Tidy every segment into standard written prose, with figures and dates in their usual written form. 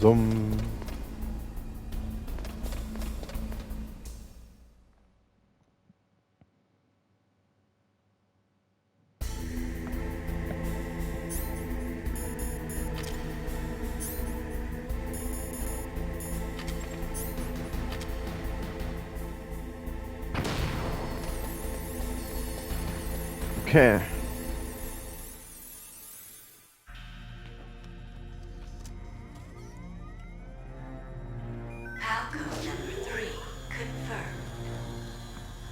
Summ. Okay. Palcode number 3 confirmed.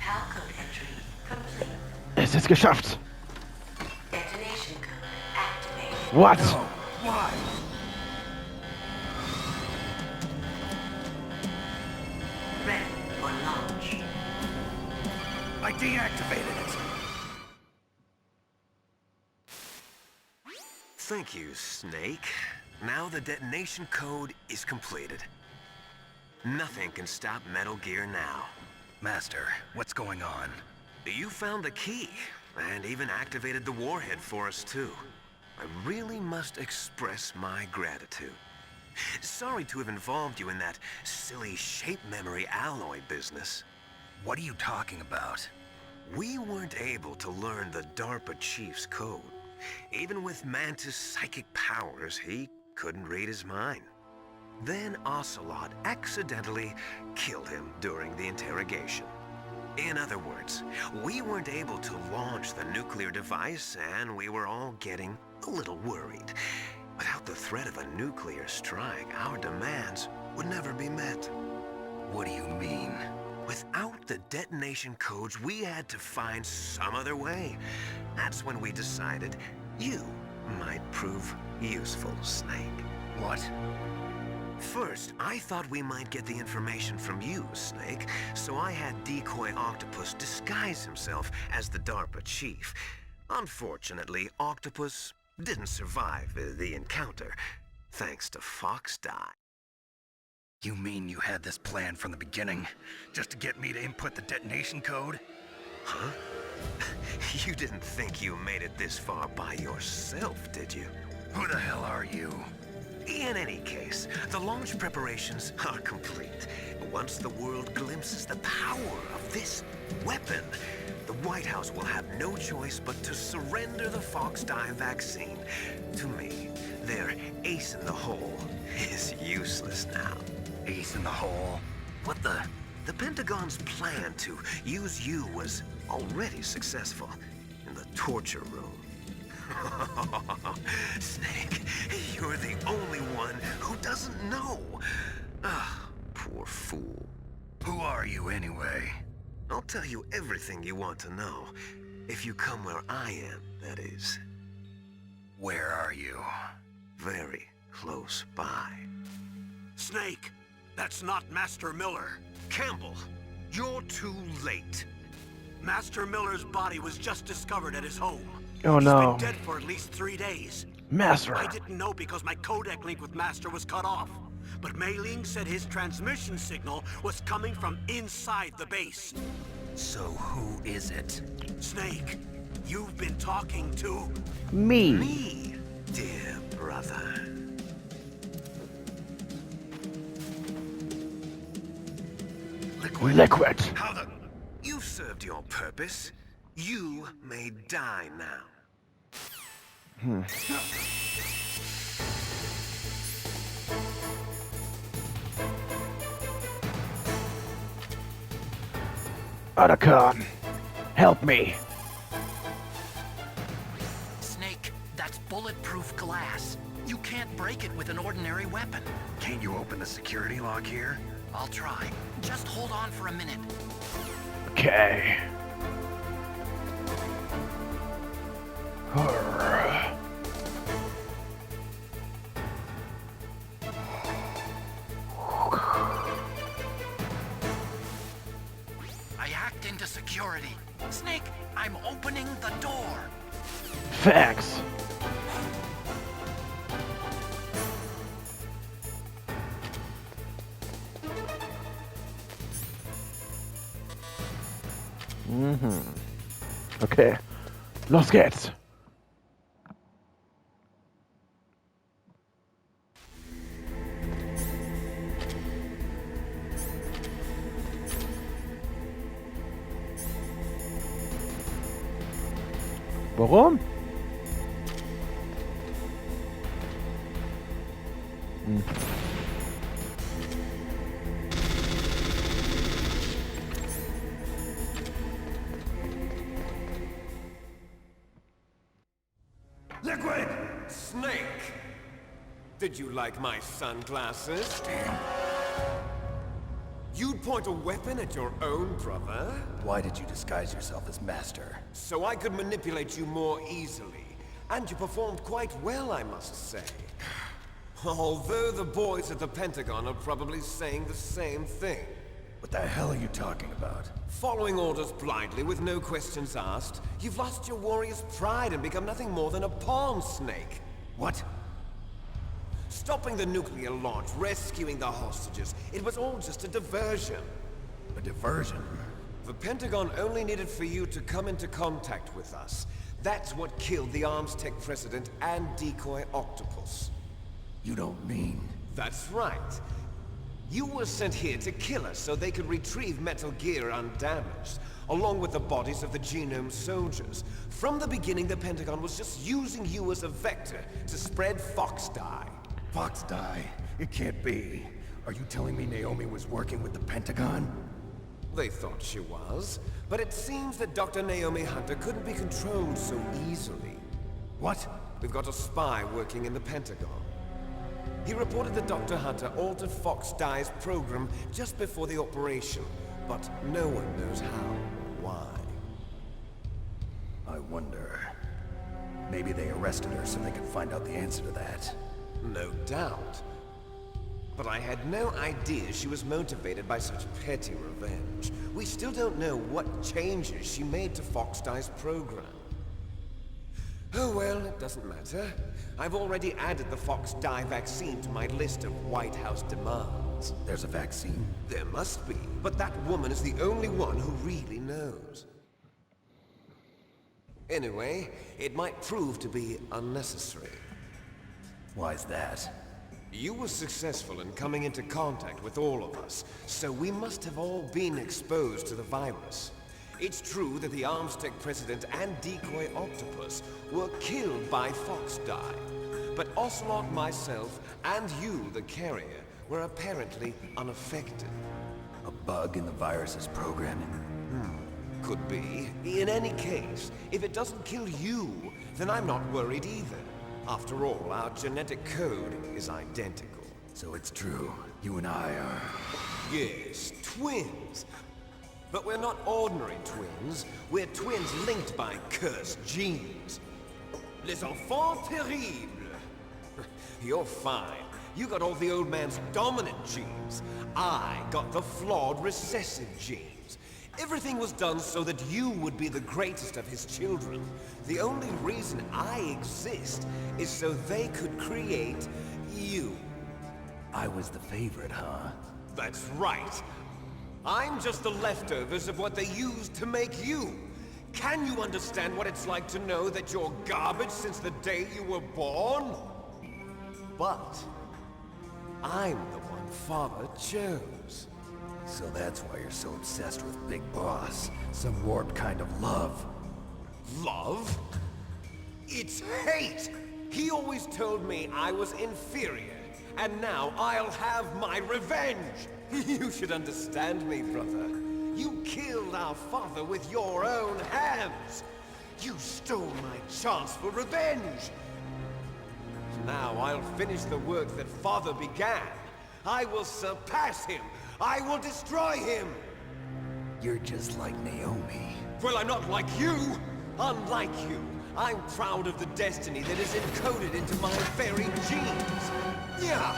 Palcode entry complete. Es ist geschafft. Detonation code activated. What? No, why? Ready for launch. I deactivated it. Thank you, Snake. Now the detonation code is completed. Nothing can stop Metal Gear now. Master, what's going on? You found the key, and even activated the warhead for us, too. I really must express my gratitude. Sorry to have involved you in that silly shape memory alloy business. What are you talking about? We weren't able to learn the DARPA chief's code. Even with Mantis' psychic powers, he couldn't read his mind. Then Ocelot accidentally killed him during the interrogation. In other words, we weren't able to launch the nuclear device, and we were all getting a little worried. Without the threat of a nuclear strike, our demands would never be met. What do you mean? Without the detonation codes, we had to find some other way. That's when we decided you might prove useful, Snake. What? First, I thought we might get the information from you, Snake, so I had Decoy Octopus disguise himself as the DARPA chief. Unfortunately, Octopus didn't survive the encounter, thanks to Fox Die. You mean you had this plan from the beginning? Just to get me to input the detonation code? Huh? You didn't think you made it this far by yourself, did you? Who the hell are you? In any case, the launch preparations are complete. Once the world glimpses the power of this weapon, the White House will have no choice but to surrender the Fox Die vaccine. To me, their ace in the hole is useless now. Ace in the hole? What the? The Pentagon's plan to use you was already successful in the torture room. Snake, you're the only one who doesn't know. Ah, poor fool. Who are you anyway? I'll tell you everything you want to know. If you come where I am, that is. Where are you? Very close by. Snake, that's not Master Miller. Campbell, you're too late. Master Miller's body was just discovered at his home. Oh no. He's been dead for at least 3 days. Master. I didn't know because my codec link with Master was cut off. But Mei Ling said his transmission signal was coming from inside the base. So who is it? Snake, you've been talking to... Me, dear brother. Liquid. How the... You've served your purpose. You may die now. Otacon, help me. Snake, that's bulletproof glass. You can't break it with an ordinary weapon. Can't you open the security lock here? I'll try. Just hold on for a minute. Okay. Arrgh. I hacked into security. Snake, I'm opening the door. Facts. Okay, los geht's. Warum? Liquid! Snake! Did you like my sunglasses? You'd point a weapon at your own brother? Why did you disguise yourself as Master? So I could manipulate you more easily. And you performed quite well, I must say. Although the boys at the Pentagon are probably saying the same thing. What the hell are you talking about? Following orders blindly with no questions asked, you've lost your warrior's pride and become nothing more than a pawn snake. What? Stopping the nuclear launch, rescuing the hostages, it was all just a diversion. A diversion? The Pentagon only needed for you to come into contact with us. That's what killed the Arms Tech president and decoy octopus. You don't mean... That's right. You were sent here to kill us so they could retrieve Metal Gear undamaged, along with the bodies of the Genome soldiers. From the beginning, the Pentagon was just using you as a vector to spread Fox dye. Fox die? It can't be. Are you telling me Naomi was working with the Pentagon? They thought she was, but it seems that Dr. Naomi Hunter couldn't be controlled so easily. What? We've got a spy working in the Pentagon. He reported that Dr. Hunter altered Fox Dye's program just before the operation, but no one knows how or why. I wonder... Maybe they arrested her so they could find out the answer to that. No doubt. But I had no idea she was motivated by such petty revenge. We still don't know what changes she made to Fox Dye's program. Oh well, it doesn't matter. I've already added the Fox Dye vaccine to my list of White House demands. There's a vaccine? There must be, but that woman is the only one who really knows. Anyway, it might prove to be unnecessary. Why's that? You were successful in coming into contact with all of us, so we must have all been exposed to the virus. It's true that the Arms Tech president and decoy octopus were killed by Fox Dye, but Ocelot, myself, and you, the carrier, were apparently unaffected. A bug in the virus's programming? Could be. In any case, if it doesn't kill you, then I'm not worried either. After all, our genetic code is identical. So it's true. You and I are... Yes, twins. But we're not ordinary twins. We're twins linked by cursed genes. Les enfants terribles. You're fine. You got all the old man's dominant genes. I got the flawed recessive genes. Everything was done so that you would be the greatest of his children. The only reason I exist is so they could create you. I was the favorite, huh? That's right. I'm just the leftovers of what they used to make you. Can you understand what it's like to know that you're garbage since the day you were born? But I'm the one Father chose. So that's why you're so obsessed with Big Boss. Some warped kind of love. Love? It's hate! He always told me I was inferior, and now I'll have my revenge! You should understand me, brother. You killed our father with your own hands! You stole my chance for revenge! Now I'll finish the work that father began. I will surpass him! I will destroy him! You're just like Naomi. Well, I'm not like you! Unlike you, I'm proud of the destiny that is encoded into my very genes! Yeah!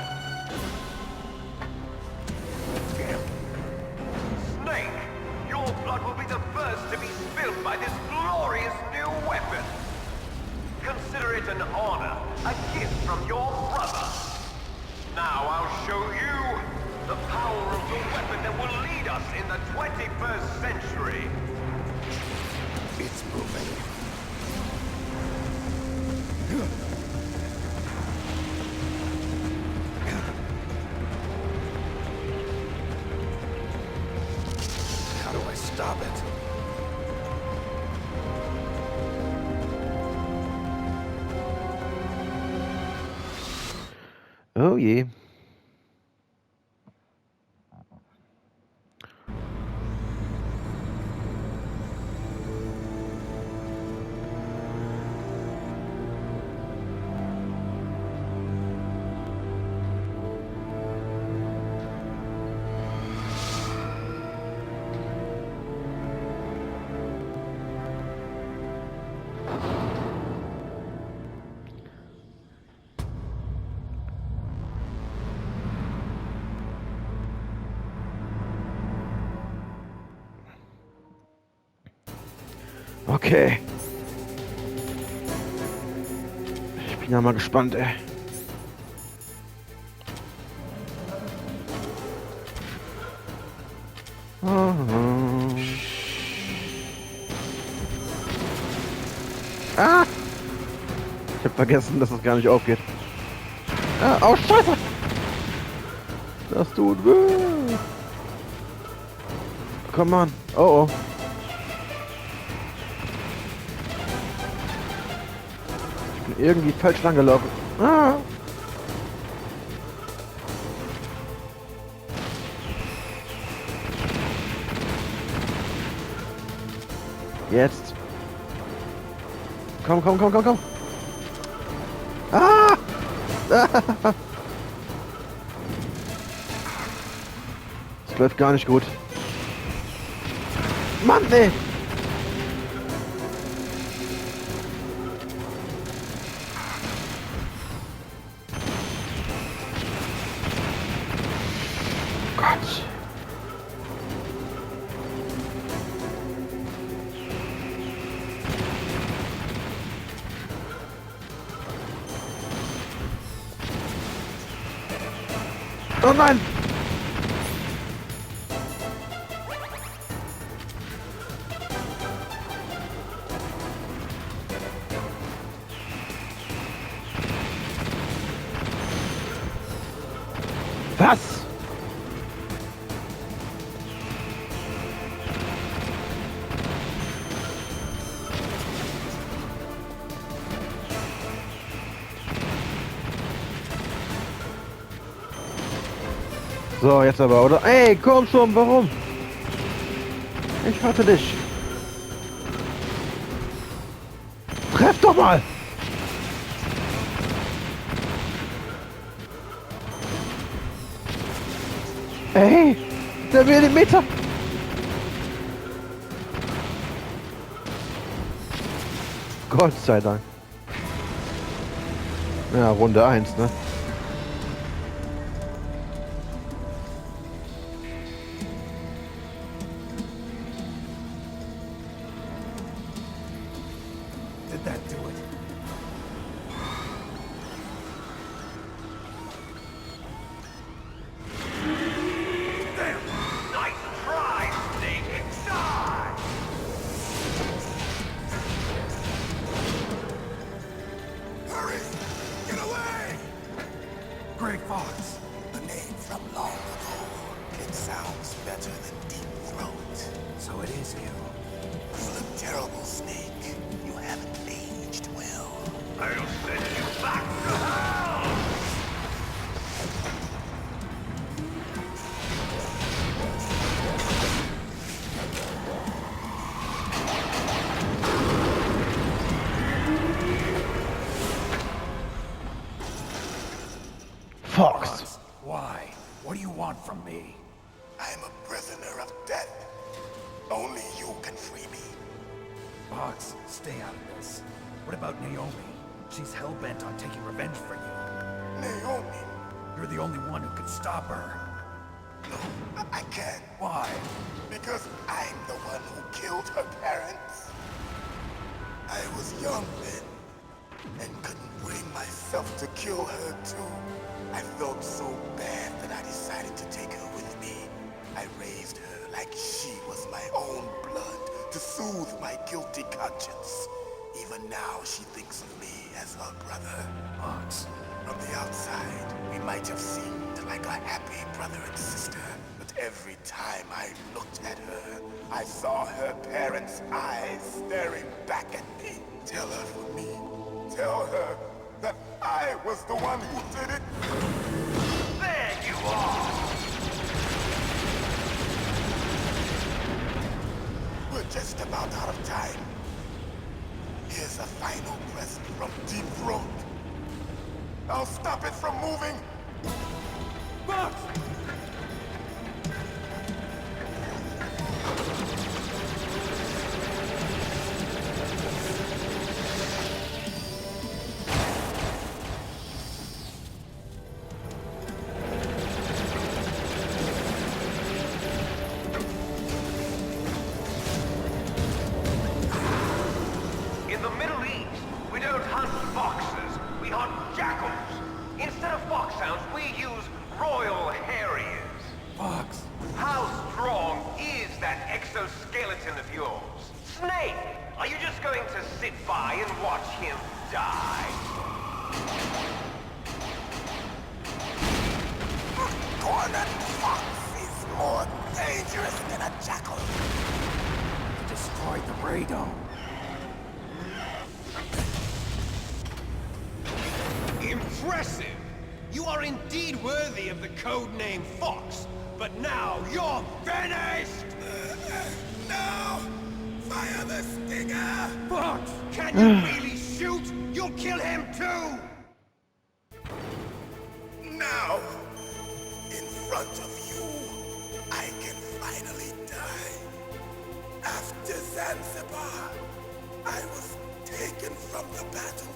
Snake, your blood will be the first to be spilled by this glorious new weapon! Consider it an honor, a gift from your brother! Now I'll show you the power of the weapon that will lead us in the 21st century! It's moving. How do I stop it? Oh je. Okay. Ich bin ja mal gespannt, ey. Ah! Ich hab vergessen, dass es gar nicht aufgeht. Ah, oh, Scheiße! Das tut weh! Komm on. Oh, oh. Ich bin irgendwie falsch lang gelaufen. Ah! Jetzt. Komm, komm, komm, komm, komm. Ah! Das läuft gar nicht gut. Mann, ey! Gott. Oh nein! Was? So, jetzt aber, oder? Ey, komm schon, warum? Ich warte dich. Treff doch mal! Ey, der Millimeter! Gott sei Dank. Ja, Runde 1, ne? Did that do it? Grey Fox. A name from long ago. It sounds better than Deep Throat. So it is you. You look terrible, Snake. You haven't aged well. I'll send you back to hell! Fox. Why? What do you want from me? I'm a prisoner of death. Only you can free me. Fox, stay out of this. What about Naomi? She's hell-bent on taking revenge for you. Naomi. You're the only one who can stop her. No, I can't. Why? Because I'm the one who killed her parents. I was young then, and couldn't bring myself to kill her too. I felt so bad that I decided to take her with me. I raised her like she was my own blood to soothe my guilty conscience. Even now, she thinks of me as her brother. Fox. From the outside, we might have seemed like a happy brother and sister, but every time I looked at her, I saw her parents' eyes staring back at me. Tell her for me. Tell her that I was the one who did it. There you are! We're just about out of time. Here's a final present from Deep Throat. I'll stop it from moving. Fox! In the Middle East, we don't hunt foxes, we hunt jackals. Instead of foxhounds, we use royal harriers. Fox! How strong is that exoskeleton of yours? Snake, are you just going to sit by and watch him die? Cornered fox is more dangerous than a jackal. Destroyed the radome. Impressive! You are indeed worthy of the codename Fox, but now you're finished! No! Fire the stinger! Fox! Can you really shoot? You'll kill him too! Now, in front of you, I can finally die. After Zanzibar, I was taken from the battle.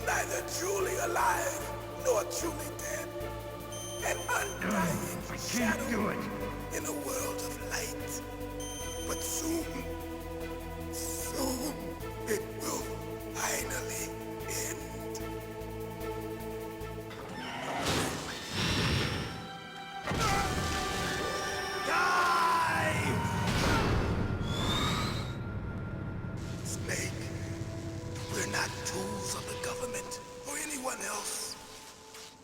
Neither truly alive, nor truly dead. An undying shadow in a world of light. But soon, it will finally end. Die! Snake, we're not tools of the government or anyone else.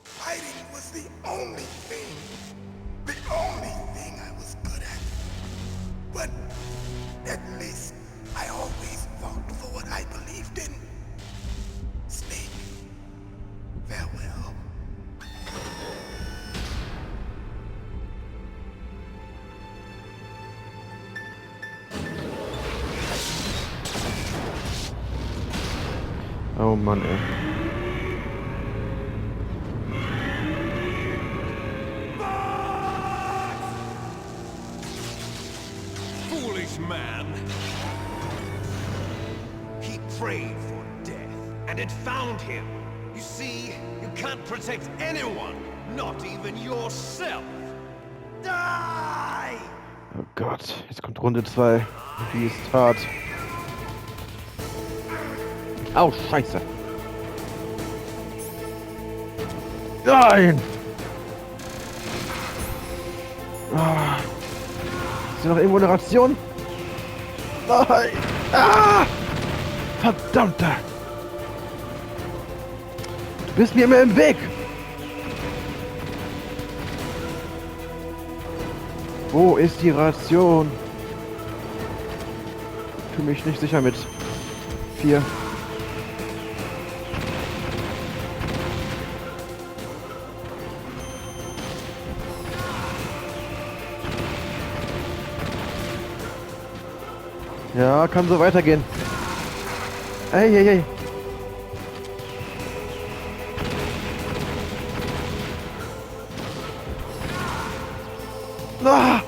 Fighting was the only thing I was good at. But at least I always fought for what I believed in. Snake, farewell. Oh Mann, ey. Foolish man! He prayed for death, and it found him. You see, you can't protect anyone, not even yourself. Die! Oh Gott, jetzt kommt Runde 2. Die ist hart. Au, Scheiße. Nein! Ah. Ist hier noch irgendwo eine Ration? Nein! Ah! Verdammter! Du bist mir immer im Weg! Wo ist die Ration? Ich fühle mich nicht sicher mit 4. Ja, kann so weitergehen. Ey, ey, ey. Ah!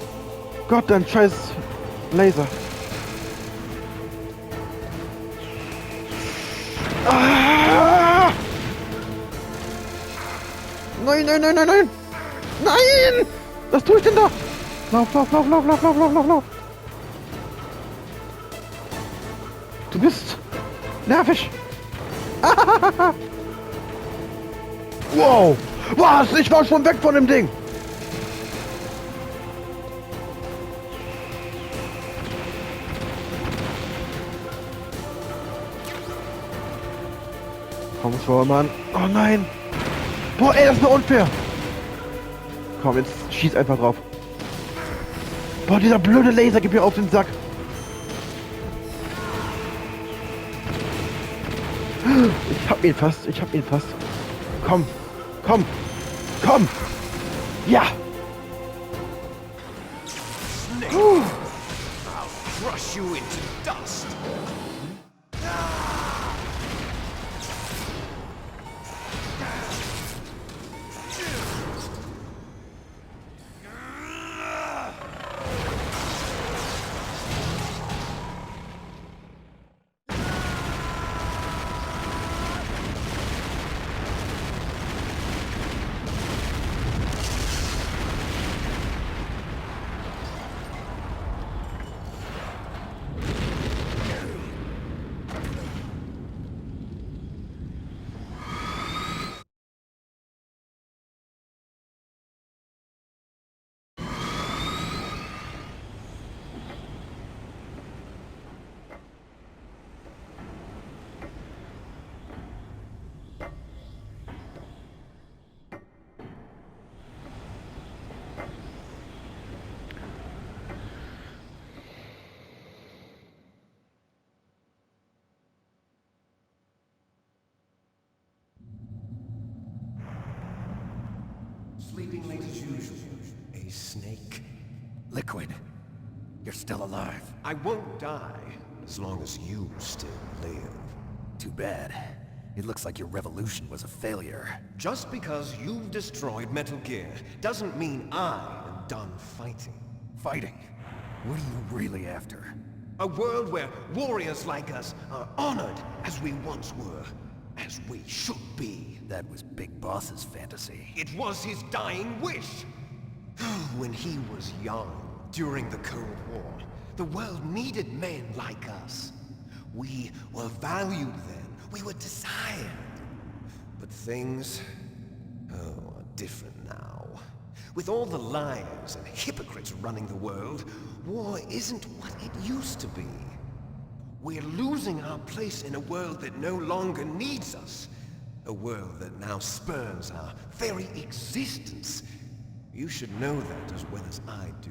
Gott, dein scheiß Laser. Ah! Nein, nein, nein, nein, nein! Nein! Was tue ich denn da? Lauf, lauf, lauf, lauf, lauf, lauf, lauf, lauf, lauf. Du bist nervig. Wow. Was? Ich war schon weg von dem Ding. Komm schon, Mann. Oh nein. Boah, ey, das ist nur unfair. Komm, jetzt schieß einfach drauf. Boah, dieser blöde Laser gibt mir auf den Sack. Ich Ich hab ihn fast, ich hab ihn fast. Komm, komm, komm! Ja! Snake! I'll crush you into dust! Sleeping late as usual. A snake? Liquid, you're still alive. I won't die as long as you still live. Too bad. It looks like your revolution was a failure. Just because you've destroyed Metal Gear doesn't mean I am done fighting. Fighting? What are you really after? A world where warriors like us are honored as we once were, as we should be. That was Big Boss's fantasy. It was his dying wish. When he was young, during the Cold War, the world needed men like us. We were valued then. We were desired. But things, are different now. With all the liars and hypocrites running the world, war isn't what it used to be. We're losing our place in a world that no longer needs us. A world that now spurns our very existence. You should know that as well as I do.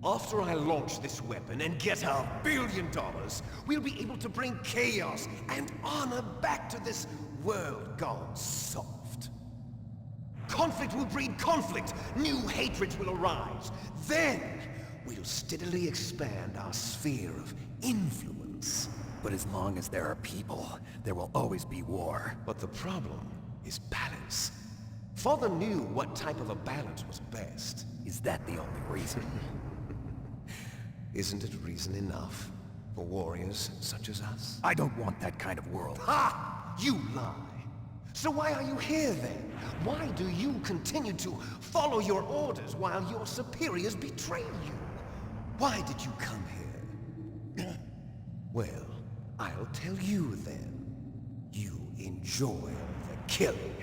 After I launch this weapon and get our $1 billion, we'll be able to bring chaos and honor back to this world gone soft. Conflict will breed conflict. New hatreds will arise. Then, we'll steadily expand our sphere of influence. But as long as there are people, there will always be war. But the problem is balance. Father knew what type of a balance was best. Is that the only reason? Isn't it reason enough for warriors such as us? I don't want that kind of world. Ha! You lie! So why are you here then? Why do you continue to follow your orders while your superiors betray you? Why did you come here? Well, I'll tell you then. You enjoy the killing.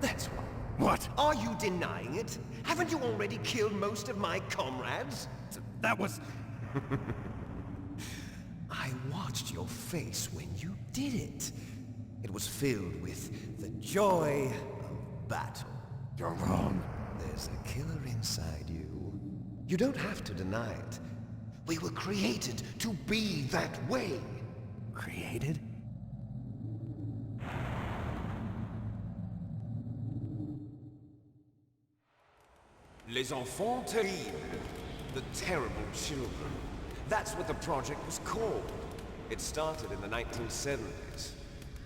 That's why. What? Are you denying it? Haven't you already killed most of my comrades? That was... I watched your face when you did it. It was filled with the joy of battle. You're wrong. There's a killer inside you. You don't have to deny it. We were created to be that way. Created? Les enfants terribles. The terrible children. That's what the project was called. It started in the 1970s.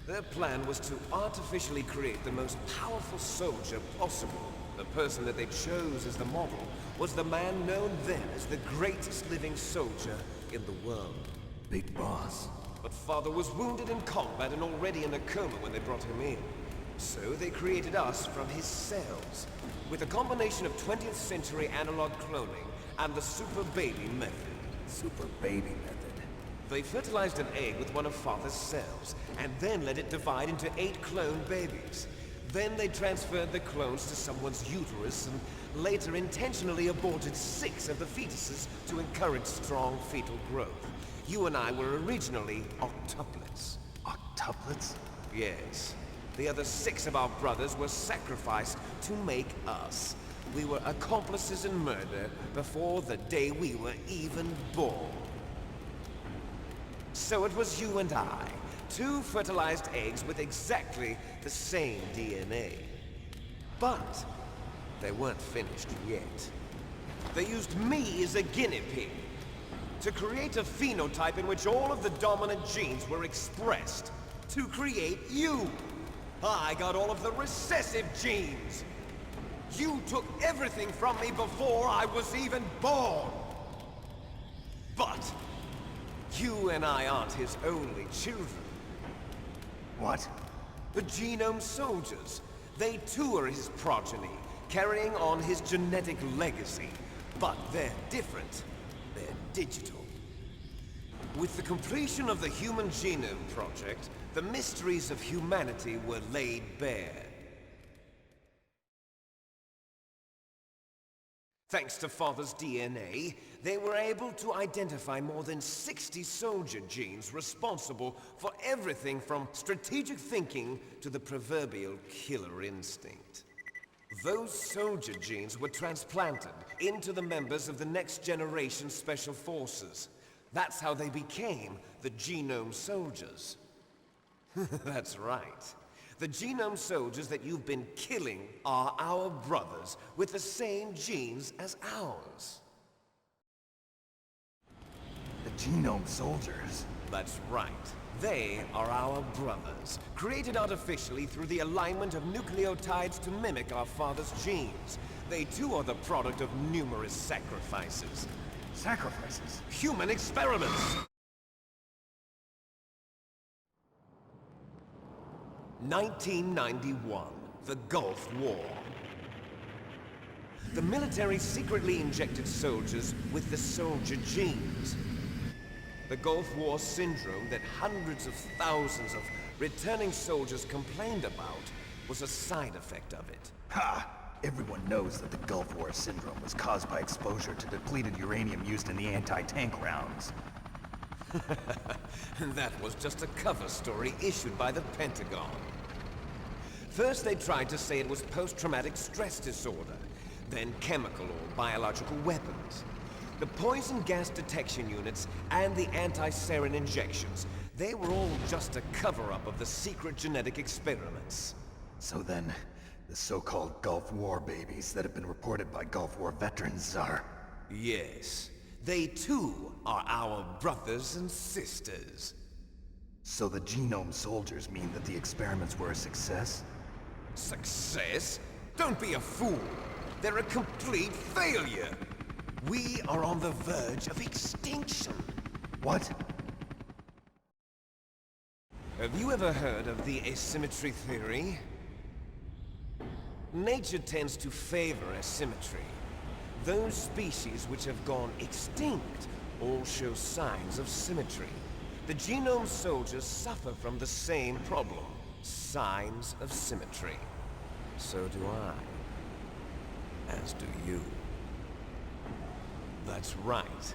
Their plan was to artificially create the most powerful soldier possible. The person that they chose as the model was the man known then as the greatest living soldier in the world. Big Boss. But Father was wounded in combat and already in a coma when they brought him in. So they created us from his cells, with a combination of 20th century analog cloning and the super baby method. Super baby method. They fertilized an egg with one of Father's cells, and then let it divide into 8 clone babies. Then they transferred the clones to someone's uterus, and later intentionally aborted 6 of the fetuses to encourage strong fetal growth. You and I were originally octuplets. Octuplets? Yes. The other 6 of our brothers were sacrificed to make us. We were accomplices in murder before the day we were even born. So it was you and I, 2 fertilized eggs with exactly the same DNA. But they weren't finished yet. They used me as a guinea pig to create a phenotype in which all of the dominant genes were expressed. To create you! I got all of the recessive genes! You took everything from me before I was even born! But you and I aren't his only children. What? The Genome Soldiers. They too are his progeny, carrying on his genetic legacy. But they're different. They're digital. With the completion of the Human Genome Project, the mysteries of humanity were laid bare. Thanks to Father's DNA, they were able to identify more than 60 soldier genes responsible for everything from strategic thinking to the proverbial killer instinct. Those soldier genes were transplanted into the members of the next generation Special Forces. That's how they became the Genome Soldiers. That's right. The Genome Soldiers that you've been killing are our brothers with the same genes as ours. The Genome Soldiers? That's right. They are our brothers, created artificially through the alignment of nucleotides to mimic our father's genes. They too are the product of numerous sacrifices. Sacrifices? Human experiments! 1991, the Gulf War. The military secretly injected soldiers with the soldier genes. The Gulf War syndrome that hundreds of thousands of returning soldiers complained about was a side effect of it. Ha! Everyone knows that the Gulf War syndrome was caused by exposure to depleted uranium used in the anti-tank rounds. That was just a cover story issued by the Pentagon. First they tried to say it was post-traumatic stress disorder, then chemical or biological weapons. The poison gas detection units and the anti-sarin injections, they were all just a cover-up of the secret genetic experiments. So then, the so-called Gulf War babies that have been reported by Gulf War veterans are... Yes. They too are our brothers and sisters. So the Genome Soldiers mean that the experiments were a success? Success? Don't be a fool! They're a complete failure! We are on the verge of extinction. What? Have you ever heard of the asymmetry theory? Nature tends to favor asymmetry. Those species which have gone extinct all show signs of symmetry. The Genome Soldiers suffer from the same problem. Signs of symmetry. So do I. As do you. That's right.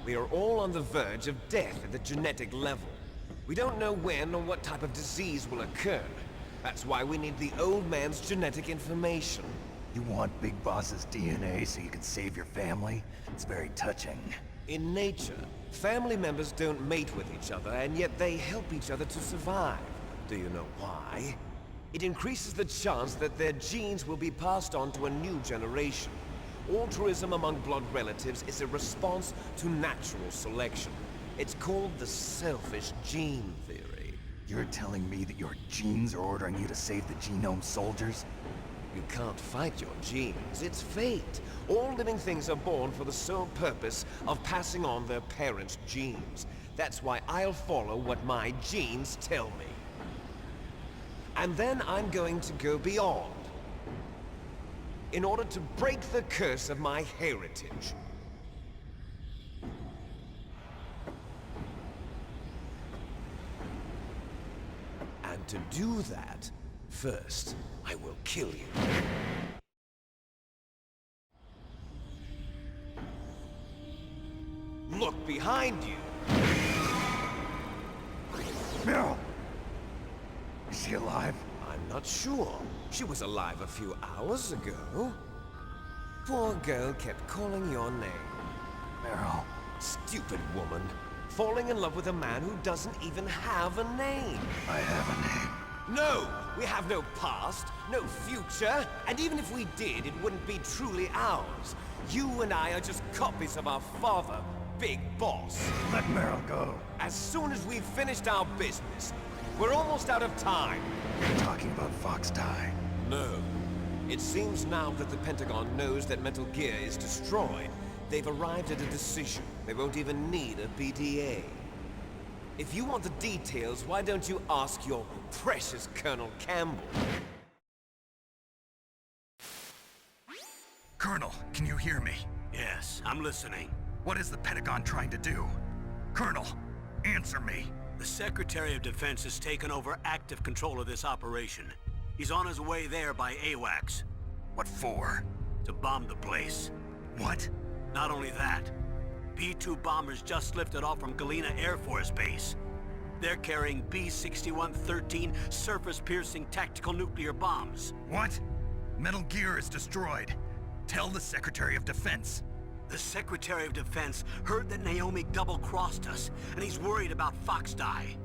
We are all on the verge of death at the genetic level. We don't know when or what type of disease will occur. That's why we need the old man's genetic information. You want Big Boss's DNA so you can save your family? It's very touching. In nature, family members don't mate with each other, and yet they help each other to survive. Do you know why? It increases the chance that their genes will be passed on to a new generation. Altruism among blood relatives is a response to natural selection. It's called the selfish gene theory. You're telling me that your genes are ordering you to save the Genome Soldiers? You can't fight your genes. It's fate. All living things are born for the sole purpose of passing on their parents' genes. That's why I'll follow what my genes tell me. And then I'm going to go beyond. In order to break the curse of my heritage. And to do that, first, I will kill you. Look behind you! Meryl! Is she alive? I'm not sure. She was alive a few hours ago. Poor girl kept calling your name. Meryl. Stupid woman. falling in love with a man who doesn't even have a name. I have a name. No! We have no past, no future, and even if we did, it wouldn't be truly ours. You and I are just copies of our father, Big Boss. Let Meryl go. As soon as we've finished our business, we're almost out of time. You're talking about Fox Die. No. It seems now that the Pentagon knows that Metal Gear is destroyed, they've arrived at a decision. They won't even need a BDA. If you want the details, why don't you ask your precious Colonel Campbell? Colonel, can you hear me? Yes, I'm listening. What is the Pentagon trying to do? Colonel, answer me. The Secretary of Defense has taken over active control of this operation. He's on his way there by AWACS. What for? To bomb the place. What? Not only that, B-2 bombers just lifted off from Galena Air Force Base. They're carrying B-6113 surface-piercing tactical nuclear bombs. What? Metal Gear is destroyed. Tell the Secretary of Defense. The Secretary of Defense heard that Naomi double-crossed us, and he's worried about Fox Die.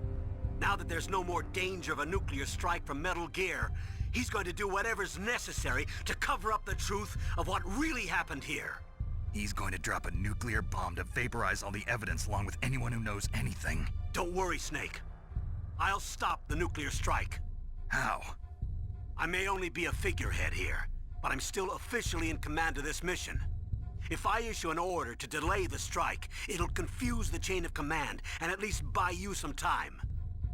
Now that there's no more danger of a nuclear strike from Metal Gear, he's going to do whatever's necessary to cover up the truth of what really happened here. He's going to drop a nuclear bomb to vaporize all the evidence along with anyone who knows anything. Don't worry, Snake. I'll stop the nuclear strike. How? I may only be a figurehead here, but I'm still officially in command of this mission. If I issue an order to delay the strike, it'll confuse the chain of command and at least buy you some time.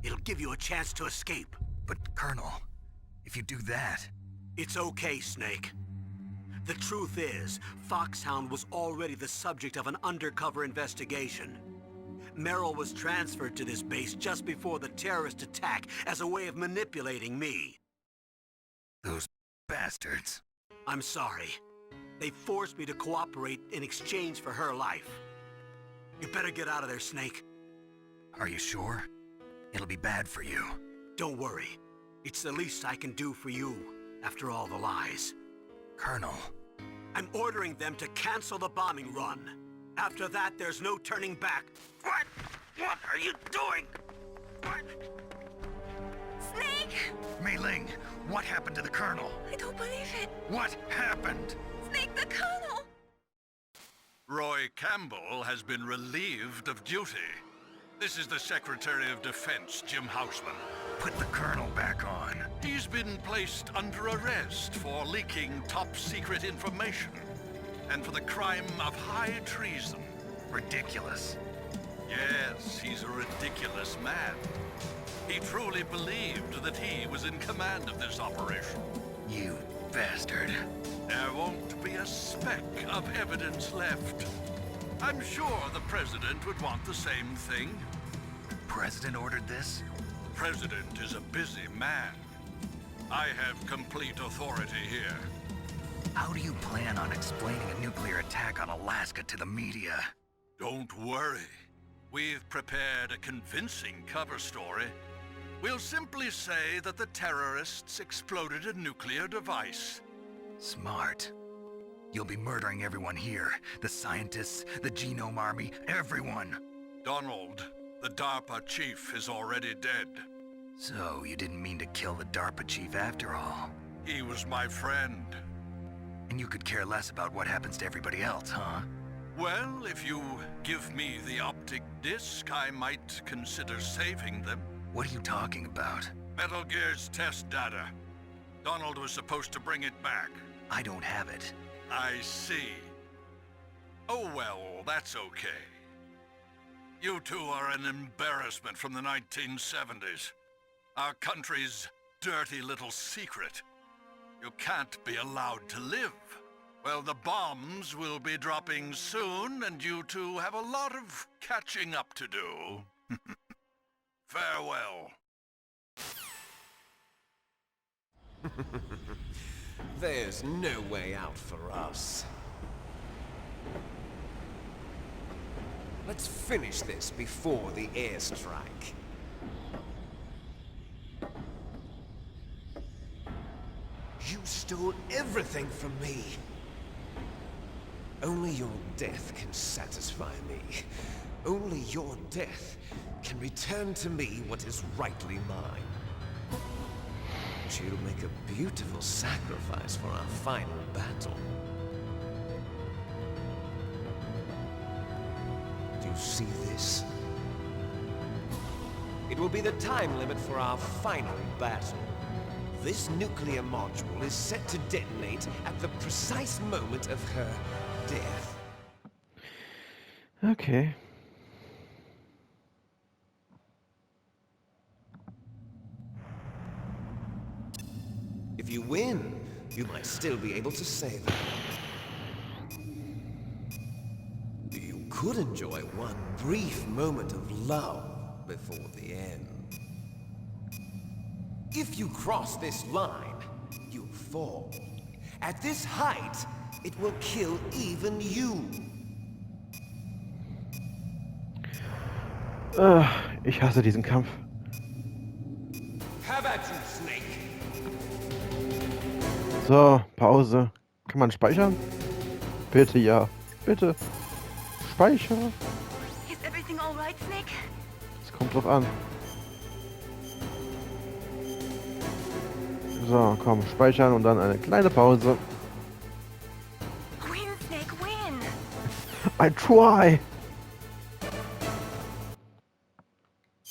It'll give you a chance to escape. But, Colonel, if you do that... It's okay, Snake. The truth is, Foxhound was already the subject of an undercover investigation. Merrill was transferred to this base just before the terrorist attack as a way of manipulating me. Those bastards. I'm sorry. They forced me to cooperate in exchange for her life. You better get out of there, Snake. Are you sure? It'll be bad for you. Don't worry. It's the least I can do for you, after all the lies. Colonel. I'm ordering them to cancel the bombing run. After that, there's no turning back. What? What are you doing? What? Snake! Mei Ling, what happened to the Colonel? I don't believe it. What happened? Snake, the Colonel! Roy Campbell has been relieved of duty. This is the Secretary of Defense, Jim Houseman. Put the Colonel back on. He's been placed under arrest for leaking top-secret information and for the crime of high treason. Ridiculous. Yes, he's a ridiculous man. He truly believed that he was in command of this operation. You bastard. There won't be a speck of evidence left. I'm sure the President would want the same thing. President ordered this? President is a busy man. I have complete authority here. How do you plan on explaining a nuclear attack on Alaska to the media? Don't worry. We've prepared a convincing cover story. We'll simply say that the terrorists exploded a nuclear device. Smart. You'll be murdering everyone here. The scientists, the Genome Army, everyone. Donald, the DARPA chief, is already dead. So, you didn't mean to kill the DARPA chief after all. He was my friend. And you could care less about what happens to everybody else, huh? Well, if you give me the optic disc, I might consider saving them. What are you talking about? Metal Gear's test data. Donald was supposed to bring it back. I don't have it. I see. Oh well, that's okay. You two are an embarrassment from the 1970s. Our country's dirty little secret. You can't be allowed to live. Well, the bombs will be dropping soon, and you two have a lot of catching up to do. Farewell. There's no way out for us. Let's finish this before the airstrike. You stole everything from me. Only your death can satisfy me. Only your death can return to me what is rightly mine. She'll make a beautiful sacrifice for our final battle. Do you see this? It will be the time limit for our final battle. This nuclear module is set to detonate at the precise moment of her death. Okay. If you win, you might still be able to save her. You could enjoy one brief moment of love before the end. If you cross this line, you fall. At this height, it will kill even you. Ich hasse diesen Kampf. How about you, Snake? So, Pause. Kann man speichern? Bitte, ja. Bitte. Speicher. Is everything all right, Snake? Es kommt drauf an. So, komm, speichern und dann eine kleine Pause. Win, Snake, win! I try.